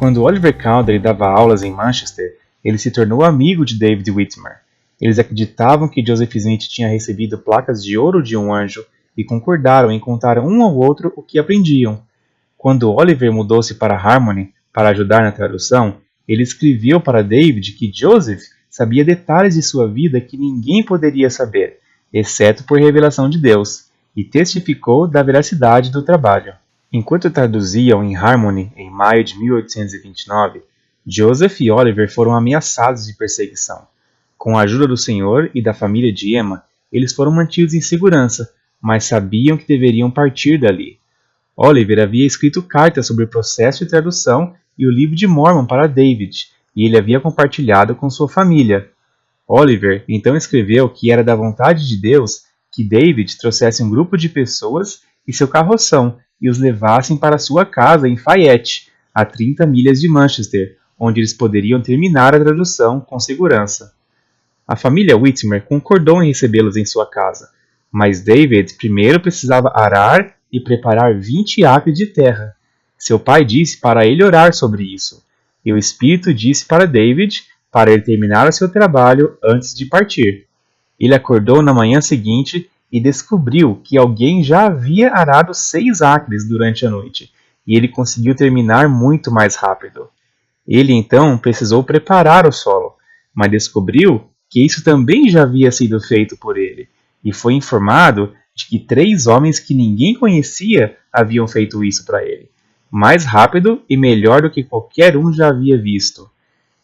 Quando Oliver Cowdery dava aulas em Manchester, ele se tornou amigo de David Whitmer. Eles acreditavam que Joseph Smith tinha recebido placas de ouro de um anjo e concordaram em contar um ao outro o que aprendiam. Quando Oliver mudou-se para Harmony para ajudar na tradução, ele escreveu para David que Joseph sabia detalhes de sua vida que ninguém poderia saber, exceto por revelação de Deus, e testificou da veracidade do trabalho. Enquanto traduziam em Harmony em maio de 1829, Joseph e Oliver foram ameaçados de perseguição. Com a ajuda do Senhor e da família de Emma, eles foram mantidos em segurança, mas sabiam que deveriam partir dali. Oliver havia escrito cartas sobre o processo de tradução e o livro de Mormon para David, e ele havia compartilhado com sua família. Oliver então escreveu que era da vontade de Deus que David trouxesse um grupo de pessoas e seu carroção e os levassem para sua casa em Fayette, a 30 milhas de Manchester, onde eles poderiam terminar a tradução com segurança. A família Whitmer concordou em recebê-los em sua casa, mas David primeiro precisava arar e preparar 20 acres de terra. Seu pai disse para ele orar sobre isso, e o Espírito disse para David para ele terminar o seu trabalho antes de partir. Ele acordou na manhã seguinte e descobriu que alguém já havia arado 6 acres durante a noite, e ele conseguiu terminar muito mais rápido. Ele então precisou preparar o solo, mas descobriu que isso também já havia sido feito por ele, e foi informado de que 3 homens que ninguém conhecia haviam feito isso para ele, mais rápido e melhor do que qualquer um já havia visto.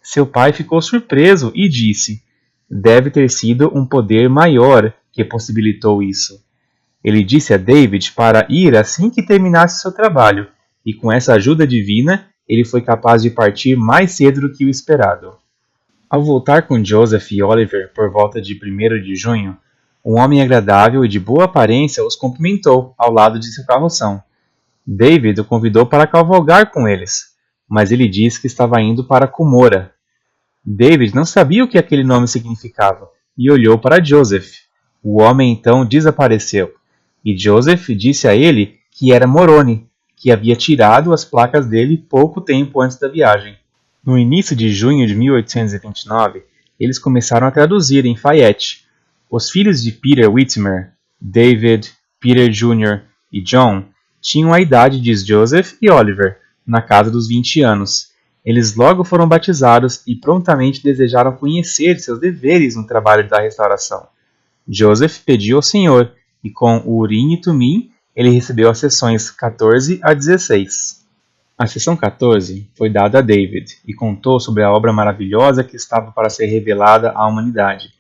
Seu pai ficou surpreso e disse: "Deve ter sido um poder maior que possibilitou isso." Ele disse a David para ir assim que terminasse seu trabalho, e com essa ajuda divina, ele foi capaz de partir mais cedo do que o esperado. Ao voltar com Joseph e Oliver por volta de 1º de junho, um homem agradável e de boa aparência os cumprimentou ao lado de seu carroção. David o convidou para cavalgar com eles, mas ele disse que estava indo para Cumorah. David não sabia o que aquele nome significava e olhou para Joseph. O homem então desapareceu, e Joseph disse a ele que era Moroni, que havia tirado as placas dele pouco tempo antes da viagem. No início de junho de 1829, eles começaram a traduzir em Fayette. Os filhos de Peter Whitmer, David, Peter Jr. e John, tinham a idade de Joseph e Oliver, na casa dos 20 anos. Eles logo foram batizados e prontamente desejaram conhecer seus deveres no trabalho da restauração. Joseph pediu ao Senhor, e com o Urim e Tumim, ele recebeu as sessões 14 a 16. A sessão 14 foi dada a David e contou sobre a obra maravilhosa que estava para ser revelada à humanidade,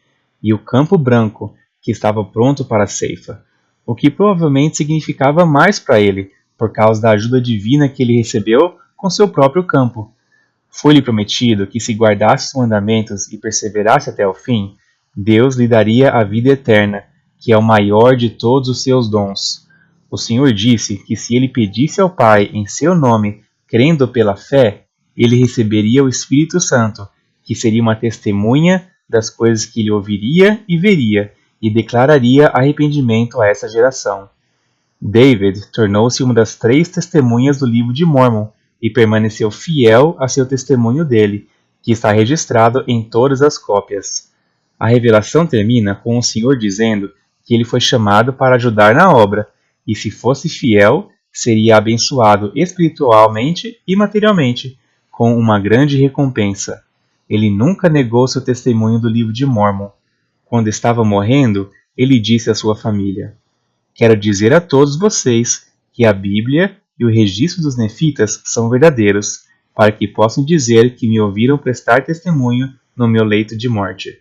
e o campo branco, que estava pronto para a ceifa, o que provavelmente significava mais para ele, por causa da ajuda divina que ele recebeu com seu próprio campo. Foi-lhe prometido que se guardasse os mandamentos e perseverasse até o fim, Deus lhe daria a vida eterna, que é o maior de todos os seus dons. O Senhor disse que se ele pedisse ao Pai em seu nome, crendo pela fé, ele receberia o Espírito Santo, que seria uma testemunha das coisas que ele ouviria e veria, e declararia arrependimento a essa geração. David tornou-se uma das 3 testemunhas do livro de Mormon e permaneceu fiel a seu testemunho dele, que está registrado em todas as cópias. A revelação termina com o Senhor dizendo que ele foi chamado para ajudar na obra, e se fosse fiel, seria abençoado espiritualmente e materialmente, com uma grande recompensa. Ele nunca negou seu testemunho do livro de Mormon. Quando estava morrendo, ele disse à sua família: "Quero dizer a todos vocês que a Bíblia e o registro dos nefitas são verdadeiros, para que possam dizer que me ouviram prestar testemunho no meu leito de morte."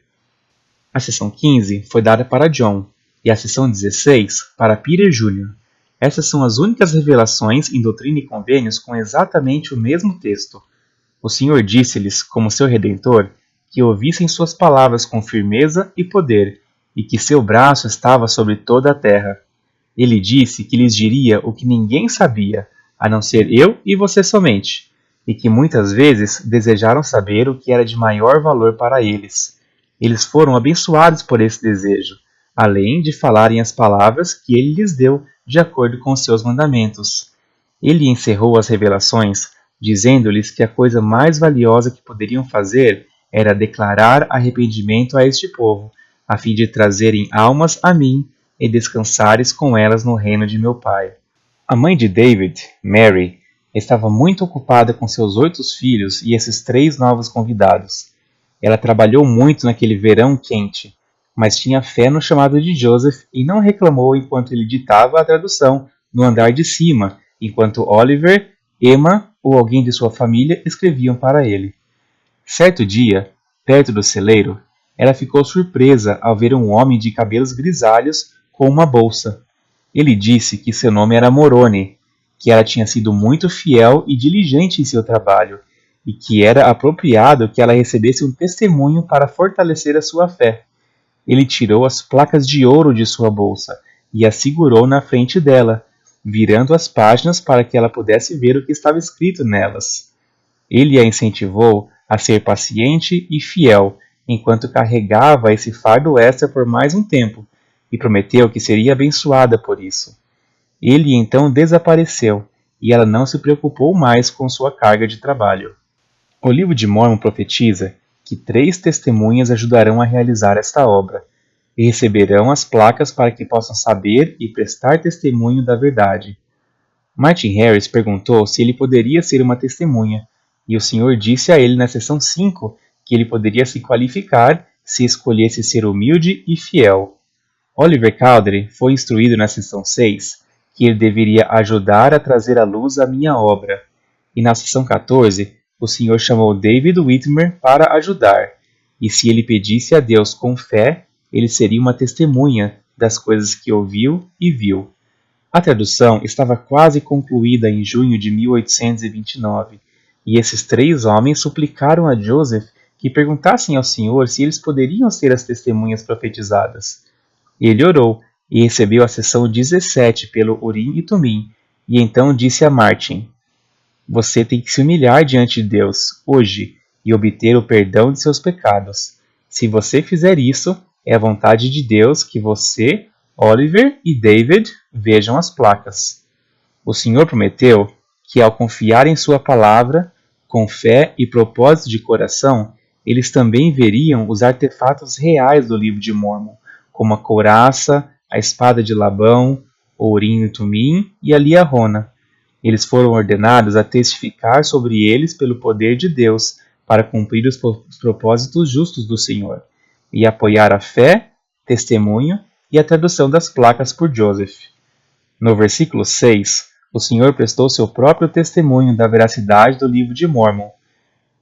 A sessão 15 foi dada para John, e a sessão 16 para Peter Jr. Essas são as únicas revelações em Doutrina e Convênios com exatamente o mesmo texto. O Senhor disse-lhes, como seu Redentor, que ouvissem suas palavras com firmeza e poder, e que seu braço estava sobre toda a terra. Ele disse que lhes diria o que ninguém sabia, a não ser eu e você somente, e que muitas vezes desejaram saber o que era de maior valor para eles. Eles foram abençoados por esse desejo, além de falarem as palavras que ele lhes deu de acordo com seus mandamentos. Ele encerrou as revelações dizendo-lhes que a coisa mais valiosa que poderiam fazer era declarar arrependimento a este povo, a fim de trazerem almas a mim e descansares com elas no reino de meu pai. A mãe de David, Mary, estava muito ocupada com seus 8 filhos e esses 3 novos convidados. Ela trabalhou muito naquele verão quente, mas tinha fé no chamado de Joseph e não reclamou enquanto ele ditava a tradução no andar de cima, enquanto Oliver, Emma ou alguém de sua família escreviam para ele. Certo dia, perto do celeiro, ela ficou surpresa ao ver um homem de cabelos grisalhos com uma bolsa. Ele disse que seu nome era Moroni, que ela tinha sido muito fiel e diligente em seu trabalho, e que era apropriado que ela recebesse um testemunho para fortalecer a sua fé. Ele tirou as placas de ouro de sua bolsa e as segurou na frente dela, virando as páginas para que ela pudesse ver o que estava escrito nelas. Ele a incentivou a ser paciente e fiel enquanto carregava esse fardo extra por mais um tempo, e prometeu que seria abençoada por isso. Ele então desapareceu, e ela não se preocupou mais com sua carga de trabalho. O livro de Mórmon profetiza que 3 testemunhas ajudarão a realizar esta obra, e receberão as placas para que possam saber e prestar testemunho da verdade. Martin Harris perguntou se ele poderia ser uma testemunha, e o Senhor disse a ele na seção 5 que ele poderia se qualificar se escolhesse ser humilde e fiel. Oliver Cowdery foi instruído na seção 6 que ele deveria ajudar a trazer à luz a minha obra, e na seção 14 o Senhor chamou David Whitmer para ajudar, e se ele pedisse a Deus com fé, ele seria uma testemunha das coisas que ouviu e viu. A tradução estava quase concluída em junho de 1829, e esses 3 homens suplicaram a Joseph que perguntassem ao Senhor se eles poderiam ser as testemunhas profetizadas. Ele orou e recebeu a seção 17 pelo Urim e Tumim, e então disse a Martin: Você tem que se humilhar diante de Deus, hoje, e obter o perdão de seus pecados. Se você fizer isso, é a vontade de Deus que você, Oliver e David vejam as placas. O Senhor prometeu que, ao confiar em sua palavra, com fé e propósito de coração, eles também veriam os artefatos reais do livro de Mórmon, como a couraça, a espada de Labão, o Urim e Tumim e a Liahona. Eles foram ordenados a testificar sobre eles pelo poder de Deus para cumprir os propósitos justos do Senhor, e apoiar a fé, testemunho e a tradução das placas por Joseph. No versículo 6, o Senhor prestou seu próprio testemunho da veracidade do livro de Mórmon.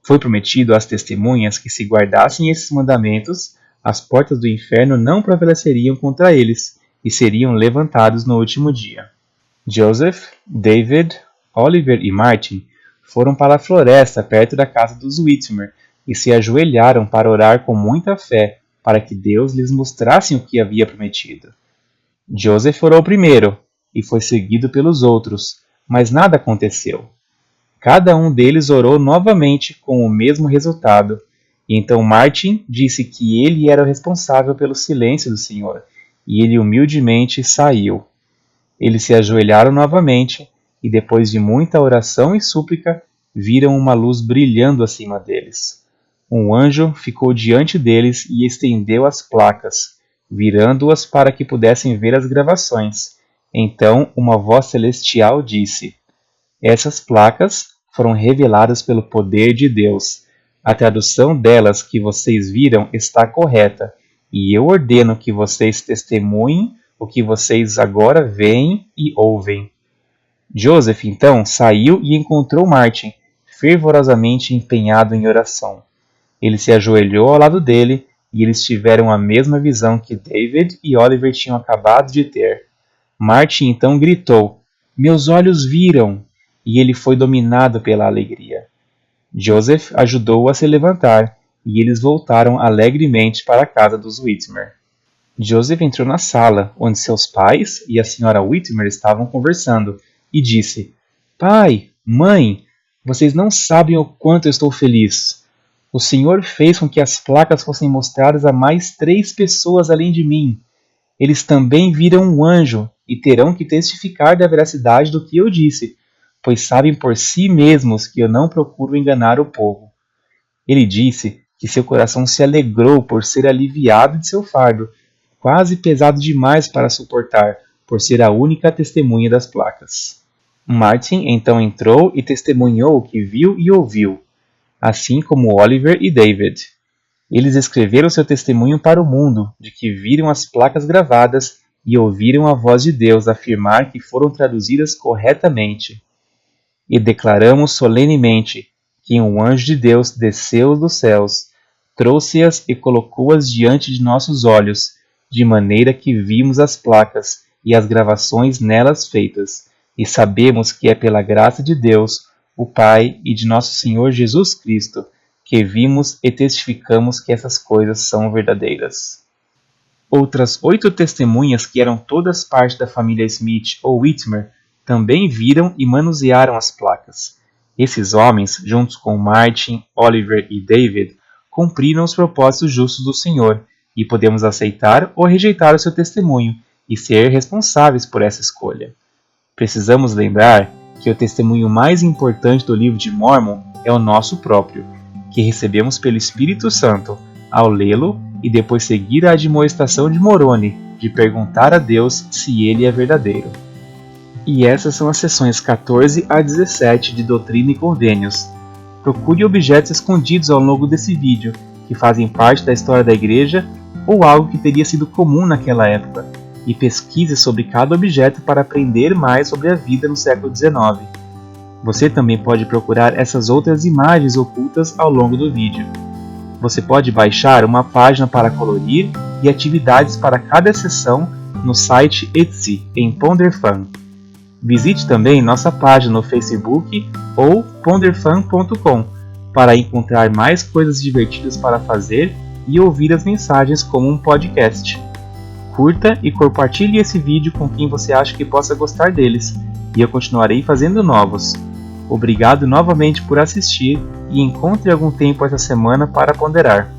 Foi prometido às testemunhas que, se guardassem esses mandamentos, as portas do inferno não prevaleceriam contra eles e seriam levantados no último dia. Joseph, David, Oliver e Martin foram para a floresta perto da casa dos Whitmer e se ajoelharam para orar com muita fé para que Deus lhes mostrasse o que havia prometido. Joseph orou primeiro e foi seguido pelos outros, mas nada aconteceu. Cada um deles orou novamente com o mesmo resultado, e então Martin disse que ele era o responsável pelo silêncio do Senhor, e ele humildemente saiu. Eles se ajoelharam novamente, e depois de muita oração e súplica, viram uma luz brilhando acima deles. Um anjo ficou diante deles e estendeu as placas, virando-as para que pudessem ver as gravações. Então uma voz celestial disse: Essas placas foram reveladas pelo poder de Deus. A tradução delas que vocês viram está correta, e eu ordeno que vocês testemunhem o que vocês agora veem e ouvem. Joseph então saiu e encontrou Martin, fervorosamente empenhado em oração. Ele se ajoelhou ao lado dele e eles tiveram a mesma visão que David e Oliver tinham acabado de ter. Martin então gritou: Meus olhos viram! E ele foi dominado pela alegria. Joseph ajudou-o a se levantar e eles voltaram alegremente para a casa dos Whitmer. Joseph entrou na sala, onde seus pais e a senhora Whitmer estavam conversando, e disse: Pai, mãe, vocês não sabem o quanto eu estou feliz. O Senhor fez com que as placas fossem mostradas a mais 3 pessoas além de mim. Eles também viram um anjo e terão que testificar da veracidade do que eu disse, pois sabem por si mesmos que eu não procuro enganar o povo. Ele disse que seu coração se alegrou por ser aliviado de seu fardo, quase pesado demais para suportar, por ser a única testemunha das placas. Martin então entrou e testemunhou o que viu e ouviu, assim como Oliver e David. Eles escreveram seu testemunho para o mundo de que viram as placas gravadas e ouviram a voz de Deus afirmar que foram traduzidas corretamente. E declaramos solenemente que um anjo de Deus desceu dos céus, trouxe-as e colocou-as diante de nossos olhos, de maneira que vimos as placas e as gravações nelas feitas, e sabemos que é pela graça de Deus, o Pai e de nosso Senhor Jesus Cristo, que vimos e testificamos que essas coisas são verdadeiras. Outras 8 testemunhas, que eram todas parte da família Smith ou Whitmer, também viram e manusearam as placas. Esses homens, juntos com Martin, Oliver e David, cumpriram os propósitos justos do Senhor, e podemos aceitar ou rejeitar o seu testemunho e ser responsáveis por essa escolha. Precisamos lembrar que o testemunho mais importante do livro de Mórmon é o nosso próprio, que recebemos pelo Espírito Santo ao lê-lo e depois seguir a admoestação de Moroni de perguntar a Deus se ele é verdadeiro. E essas são as sessões 14 a 17 de Doutrina e Convênios. Procure objetos escondidos ao longo desse vídeo, que fazem parte da história da igreja ou algo que teria sido comum naquela época, e pesquise sobre cada objeto para aprender mais sobre a vida no século XIX. Você também pode procurar essas outras imagens ocultas ao longo do vídeo. Você pode baixar uma página para colorir e atividades para cada sessão no site Etsy, em Ponderfan. Visite também nossa página no Facebook ou ponderfan.com para encontrar mais coisas divertidas para fazer e ouvir as mensagens como um podcast. Curta e compartilhe esse vídeo com quem você acha que possa gostar deles, e eu continuarei fazendo novos. Obrigado novamente por assistir e encontre algum tempo essa semana para ponderar.